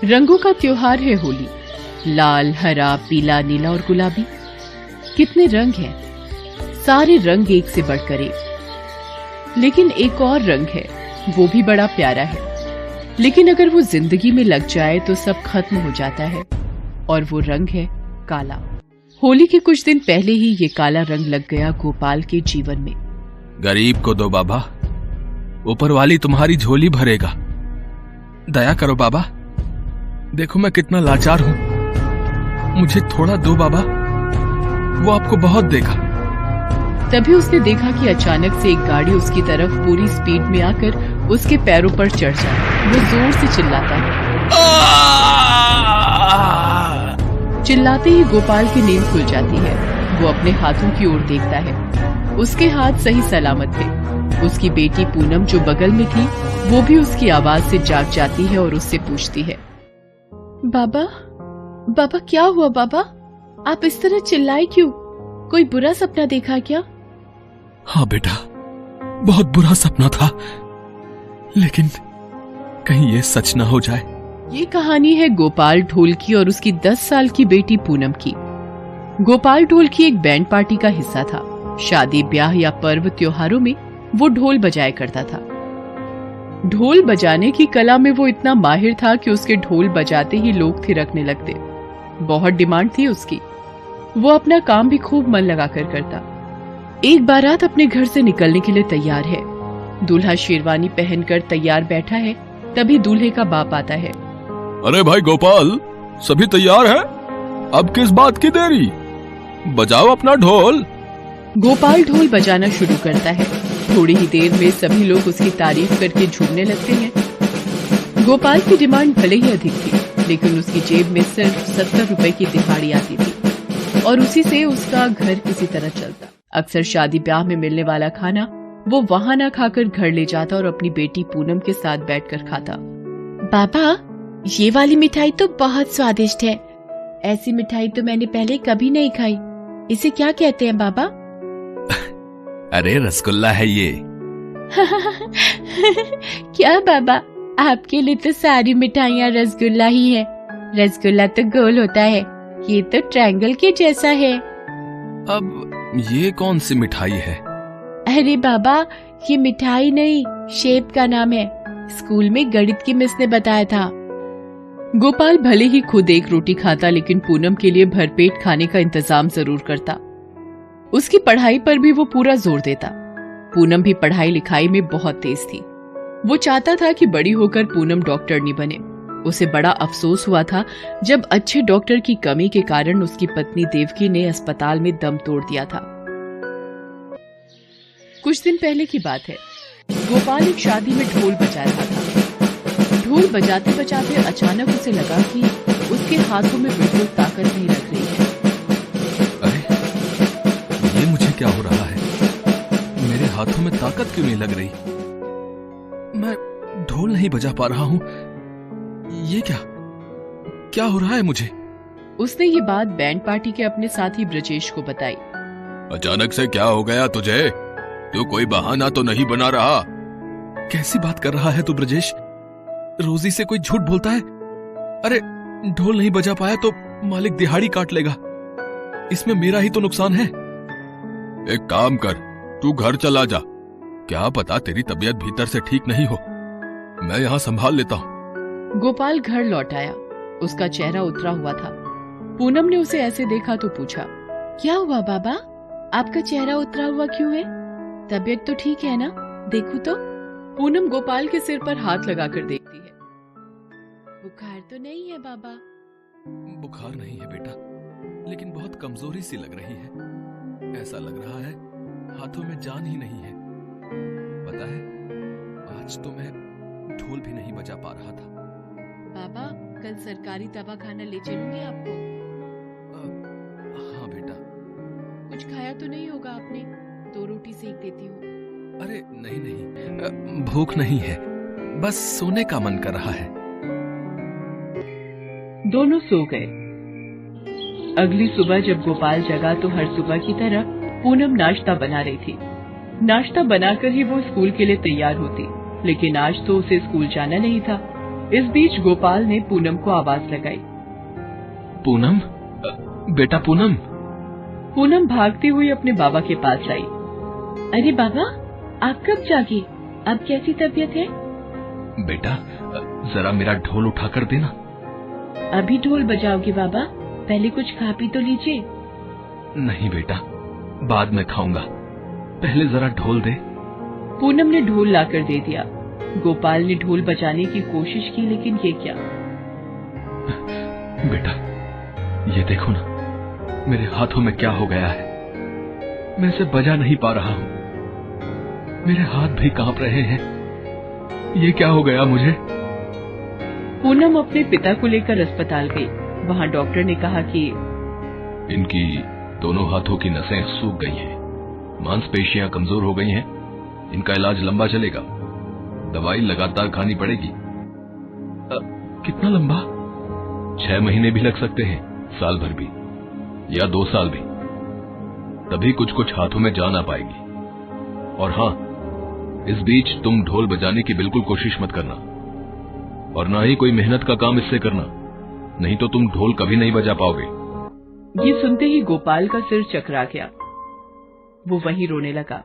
रंगों का त्योहार है होली। लाल, हरा, पीला, नीला और गुलाबी, कितने रंग हैं। सारे रंग एक से बढ़कर एक। लेकिन एक और रंग है, वो भी बड़ा प्यारा है, लेकिन अगर वो जिंदगी में लग जाए तो सब खत्म हो जाता है, और वो रंग है काला। होली के कुछ दिन पहले ही ये काला रंग लग गया गोपाल के जीवन में। गरीब को दो बाबा, ऊपर वाली तुम्हारी झोली भरेगा। दया करो बाबा, देखो मैं कितना लाचार हूं, मुझे थोड़ा दो बाबा, वो आपको बहुत देगा। तभी उसने देखा कि अचानक से एक गाड़ी उसकी तरफ पूरी स्पीड में आकर उसके पैरों पर चढ़ जाए। वो जोर से चिल्लाता है। चिल्लाते ही गोपाल की नींद खुल जाती है। वो अपने हाथों की ओर देखता है। उसके हाथ सही सलामत थे। उसकी बेटी पूनम जो बगल में थी, वो भी उसकी आवाज से जाग जाती है और उससे पूछती है, बाबा, बाबा क्या हुआ बाबा? आप इस तरह चिल्लाए क्यों? कोई बुरा सपना देखा क्या? हाँ बेटा, बहुत बुरा सपना था, लेकिन कहीं ये सच ना हो जाए। ये कहानी है गोपाल ढोलकी और उसकी 10 साल की बेटी पूनम की। गोपाल ढोलकी एक बैंड पार्टी का हिस्सा था। शादी, ब्याह या पर्व त्योहारों में वो ढोल बजाया करता था। ढोल बजाने की कला में वो इतना माहिर था कि उसके ढोल बजाते ही लोग थिरकने लगते। बहुत डिमांड थी उसकी। वो अपना काम भी खूब मन लगाकर करता। एक बारात अपने घर से निकलने के लिए तैयार है। दूल्हा शेरवानी पहनकर तैयार बैठा है। तभी दूल्हे का बाप आता है। अरे भाई गोपाल, सभी तैयार हैं? अब किस बात की देरी? बजाओ अपना ढोल। गोपाल ढोल बजाना शुरू करता है। थोड़ी ही देर में सभी लोग उसकी तारीफ करके झूमने लगते हैं। गोपाल की डिमांड भले ही अधिक थी, लेकिन उसकी जेब में सिर्फ 70 रुपए की दिहाड़ी आती थी और उसी से उसका घर किसी तरह चलता। अक्सर शादी ब्याह में मिलने वाला खाना वो वहां ना खाकर घर ले जाता और अपनी बेटी पूनम के साथ बैठकर खाता। बाबा, ये वाली मिठाई तो बहुत स्वादिष्ट है। ऐसी मिठाई तो मैंने पहले कभी नहीं खाई। इसे क्या कहते हैं बाबा? अरे रसगुल्ला है ये। क्या बाबा, आपके लिए तो सारी मिठाइयाँ रसगुल्ला ही है। रसगुल्ला तो गोल होता है, ये तो ट्रायंगल के जैसा है। अब ये कौन सी मिठाई है? अरे बाबा, ये मिठाई नहीं, शेप का नाम है। स्कूल में गणित की मिस ने बताया था। गोपाल भले ही खुद एक रोटी खाता, लेकिन पूनम के लिए भरपेट खाने का इंतजाम जरूर करता। उसकी पढ़ाई पर भी वो पूरा जोर देता। पूनम भी पढ़ाई लिखाई में बहुत तेज थी। वो चाहता था कि बड़ी होकर पूनम डॉक्टरनी बने। उसे बड़ा अफसोस हुआ था जब अच्छे डॉक्टर की कमी के कारण उसकी पत्नी देवकी ने अस्पताल में दम तोड़ दिया था। कुछ दिन पहले की बात है। गोपाल एक शादी में ढोल बजा रहा था। ढोल बजाते बजाते अचानक उसे लगा कि उसके हाथों में बिल्कुल ताकत नहीं लग रही है। क्या हो रहा है? मेरे हाथों में ताकत क्यों नहीं लग रही? मैं ढोल नहीं बजा पा रहा हूं। ये क्या हो रहा है मुझे? उसने ये बात बैंड पार्टी के अपने साथी ब्रजेश को बताई। अचानक से क्या हो गया तुझे? तू कोई बहाना तो नहीं बना रहा? कैसी बात कर रहा है तू ब्रजेश? रोजी से कोई झूठ बोलता है? अरे ढोल नहीं बजा पाया तो मालिक दिहाड़ी काट लेगा। इसमें मेरा ही तो नुकसान है। एक काम कर, तू घर चला जा। क्या पता तेरी तबीयत भीतर से ठीक नहीं हो, मैं यहाँ संभाल लेता हूँ। गोपाल घर लौट आया। उसका चेहरा उतरा हुआ था। पूनम ने उसे ऐसे देखा तो पूछा, क्या हुआ बाबा? आपका चेहरा उतरा हुआ क्यों है? तबीयत तो ठीक है ना? देखो तो। पूनम गोपाल के सिर पर हाथ लगाकर देखती है। बुखार तो नहीं है बाबा? बुखार नहीं है बेटा, लेकिन बहुत कमजोरी सी लग रही है। ऐसा लग रहा है हाथों में जान ही नहीं है। पता है, आज तो मैं ढोल भी नहीं बजा पा रहा था। बाबा, कल सरकारी दवाखाना ले चलूंगी आपको? हाँ बेटा। कुछ खाया तो नहीं होगा आपने? 2 रोटी सेक देती हूँ। अरे नहीं, भूख नहीं है, बस सोने का मन कर रहा है। दोनों सो गए। अगली सुबह जब गोपाल जगा तो हर सुबह की तरह पूनम नाश्ता बना रही थी। नाश्ता बनाकर ही वो स्कूल के लिए तैयार होती, लेकिन आज तो उसे स्कूल जाना नहीं था। इस बीच गोपाल ने पूनम को आवाज लगाई। पूनम, बेटा पूनम। पूनम भागती हुई अपने बाबा के पास आई। अरे बाबा, आप कब जागे? अब कैसी तबीयत है? बेटा, जरा मेरा ढोल उठा कर देना। अभी ढोल बजाओगे बाबा? पहले कुछ खा पी तो लीजिए। नहीं बेटा, बाद में खाऊंगा, पहले जरा ढोल दे। पूनम ने ढोल लाकर दे दिया। गोपाल ने ढोल बजाने की कोशिश की, लेकिन ये क्या। बेटा, ये देखो ना, मेरे हाथों में क्या हो गया है। मैं इसे बजा नहीं पा रहा हूं, मेरे हाथ भी कांप रहे हैं। ये क्या हो गया मुझे? पूनम अपने पिता को लेकर अस्पताल गई। वहां डॉक्टर ने कहा कि इनकी दोनों हाथों की नसें सूख गई हैं, मांसपेशियां कमजोर हो गई हैं, इनका इलाज लंबा चलेगा, दवाई लगातार खानी पड़ेगी। कितना लंबा? 6 महीने भी लग सकते हैं, साल भर भी, या 2 साल भी। तभी कुछ कुछ हाथों में जान आ पाएगी। और हाँ, इस बीच तुम ढोल बजाने की बिल्कुल कोशिश मत करना, और ना ही कोई मेहनत का काम इससे करना, नहीं तो तुम ढोल कभी नहीं बजा पाओगे। ये सुनते ही गोपाल का सिर चकरा गया। वो वहीं रोने लगा।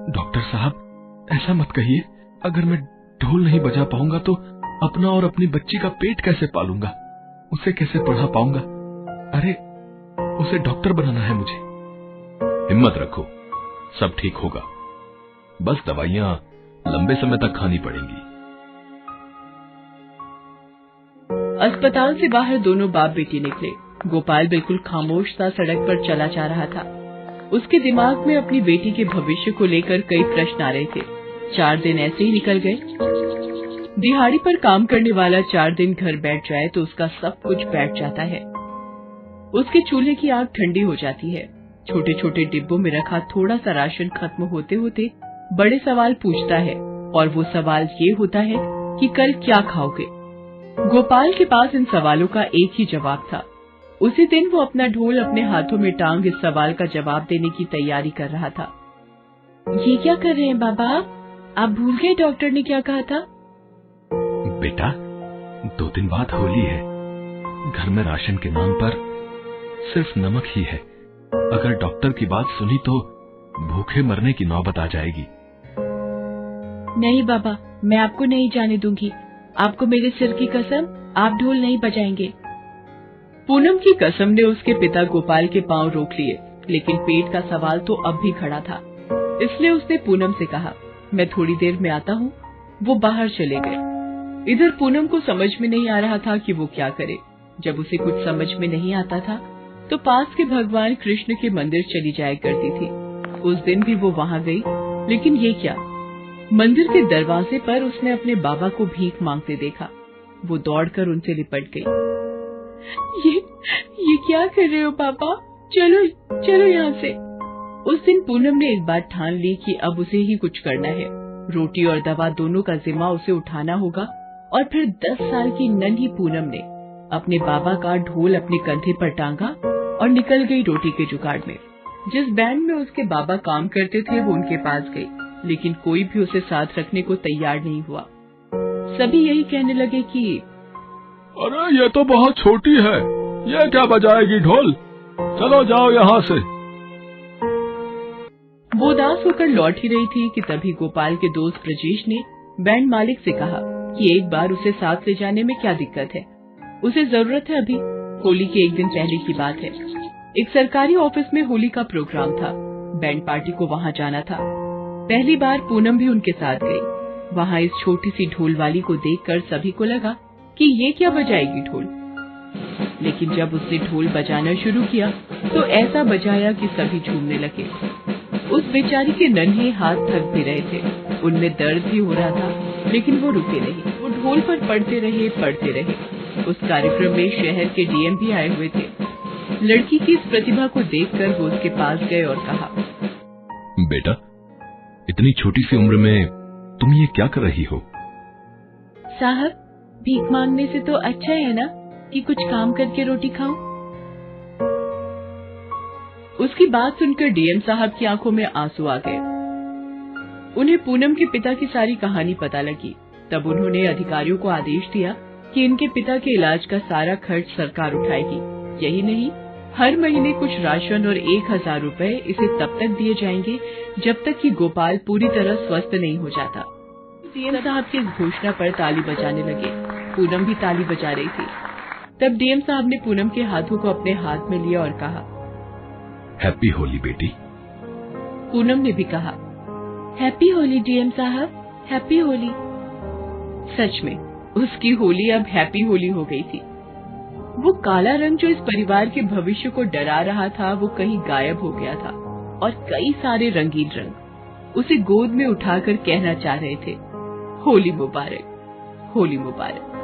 डॉक्टर साहब, ऐसा मत कहिए। अगर मैं ढोल नहीं बजा पाऊंगा तो अपना और अपनी बच्ची का पेट कैसे पालूंगा, उसे कैसे पढ़ा पाऊंगा? अरे, उसे डॉक्टर बनाना है मुझे। हिम्मत रखो, सब ठीक होगा, बस दवाइयां लंबे समय तक खानी पड़ेंगी। अस्पताल से बाहर दोनों बाप बेटी निकले। गोपाल बिल्कुल खामोश सा सड़क पर चला जा रहा था। उसके दिमाग में अपनी बेटी के भविष्य को लेकर कई प्रश्न आ रहे थे। 4 दिन ऐसे ही निकल गए। दिहाड़ी पर काम करने वाला 4 दिन घर बैठ जाए तो उसका सब कुछ बैठ जाता है। उसके चूल्हे की आग ठंडी हो जाती है। छोटे छोटे डिब्बों में रखा थोड़ा सा राशन खत्म होते होते बड़े सवाल पूछता है, और वो सवाल ये होता है कि कल क्या खाओगे। गोपाल के पास इन सवालों का एक ही जवाब था। उसी दिन वो अपना ढोल अपने हाथों में टांग इस सवाल का जवाब देने की तैयारी कर रहा था। ये क्या कर रहे हैं बाबा? आप भूल गए डॉक्टर ने क्या कहा था? बेटा, 2 दिन बाद होली है। घर में राशन के नाम पर सिर्फ नमक ही है। अगर डॉक्टर की बात सुनी तो भूखे मरने की नौबत आ जाएगी। नहीं बाबा, मैं आपको नहीं जाने दूंगी। आपको मेरे सिर की कसम, आप ढोल नहीं बजाएंगे। पूनम की कसम ने उसके पिता गोपाल के पांव रोक लिए, लेकिन पेट का सवाल तो अब भी खड़ा था। इसलिए उसने पूनम से कहा, मैं थोड़ी देर में आता हूँ। वो बाहर चले गए। इधर पूनम को समझ में नहीं आ रहा था कि वो क्या करे। जब उसे कुछ समझ में नहीं आता था तो पास के भगवान कृष्ण के मंदिर चली जाया करती थी। उस दिन भी वो वहाँ गई, लेकिन ये क्या, मंदिर के दरवाजे पर उसने अपने बाबा को भीख मांगते देखा। वो दौड़कर उनसे लिपट गई। ये क्या कर रहे हो पापा? चलो चलो यहाँ से। उस दिन पूनम ने एक बात ठान ली कि अब उसे ही कुछ करना है। रोटी और दवा दोनों का जिम्मा उसे उठाना होगा। और फिर 10 साल की नन्ही पूनम ने अपने बाबा का ढोल अपने कंधे पर टांगा और निकल गई रोटी के जुगाड़ में। जिस बैंड में उसके बाबा काम करते थे वो उनके पास गई, लेकिन कोई भी उसे साथ रखने को तैयार नहीं हुआ। सभी यही कहने लगे कि अरे ये तो बहुत छोटी है, ये क्या बजाएगी ढोल, चलो जाओ यहाँ से। वो उदास होकर लौट ही रही थी कि तभी गोपाल के दोस्त ब्रजेश ने बैंड मालिक से कहा कि एक बार उसे साथ ले जाने में क्या दिक्कत है, उसे जरूरत है अभी। होली के एक दिन पहले की बात है। एक सरकारी ऑफिस में होली का प्रोग्राम था। बैंड पार्टी को वहाँ जाना था। पहली बार पूनम भी उनके साथ गई। वहाँ इस छोटी सी ढोल वाली को देखकर सभी को लगा कि ये क्या बजाएगी ढोल। लेकिन जब उसने ढोल बजाना शुरू किया तो ऐसा बजाया कि सभी झूमने लगे। उस बेचारी के नन्हे हाथ थक भी रहे थे, उनमें दर्द भी हो रहा था, लेकिन वो रुके नहीं। वो ढोल पर पढ़ते रहे। उस कार्यक्रम में शहर के डीएम भी आए हुए थे। लड़की की इस प्रतिभा को देखकर वो उसके पास गए और कहा, बेटा, इतनी छोटी सी उम्र में तुम ये क्या कर रही हो? साहब, भीख मांगने से तो अच्छा है ना कि कुछ काम करके रोटी खाऊं। उसकी बात सुनकर डीएम साहब की आंखों में आंसू आ गए। उन्हें पूनम के पिता की सारी कहानी पता लगी। तब उन्होंने अधिकारियों को आदेश दिया कि इनके पिता के इलाज का सारा खर्च सरकार उठाएगी। यही नहीं, हर महीने कुछ राशन और 1000 रुपए इसे तब तक दिए जाएंगे जब तक कि गोपाल पूरी तरह स्वस्थ नहीं हो जाता। डीएम साहब की इस घोषणा पर ताली बजाने लगे। पूनम भी ताली बजा रही थी। तब डीएम साहब ने पूनम के हाथों को अपने हाथ में लिया और कहा, हैप्पी होली बेटी। पूनम ने भी कहा, हैप्पी होली डीएम साहब, हैप्पी होली। सच में उसकी होली अब हैप्पी होली हो गई थी। वो काला रंग जो इस परिवार के भविष्य को डरा रहा था, वो कहीं गायब हो गया था और कई सारे रंगीन रंग उसे गोद में उठाकर कहना चाह रहे थे, होली मुबारक, होली मुबारक।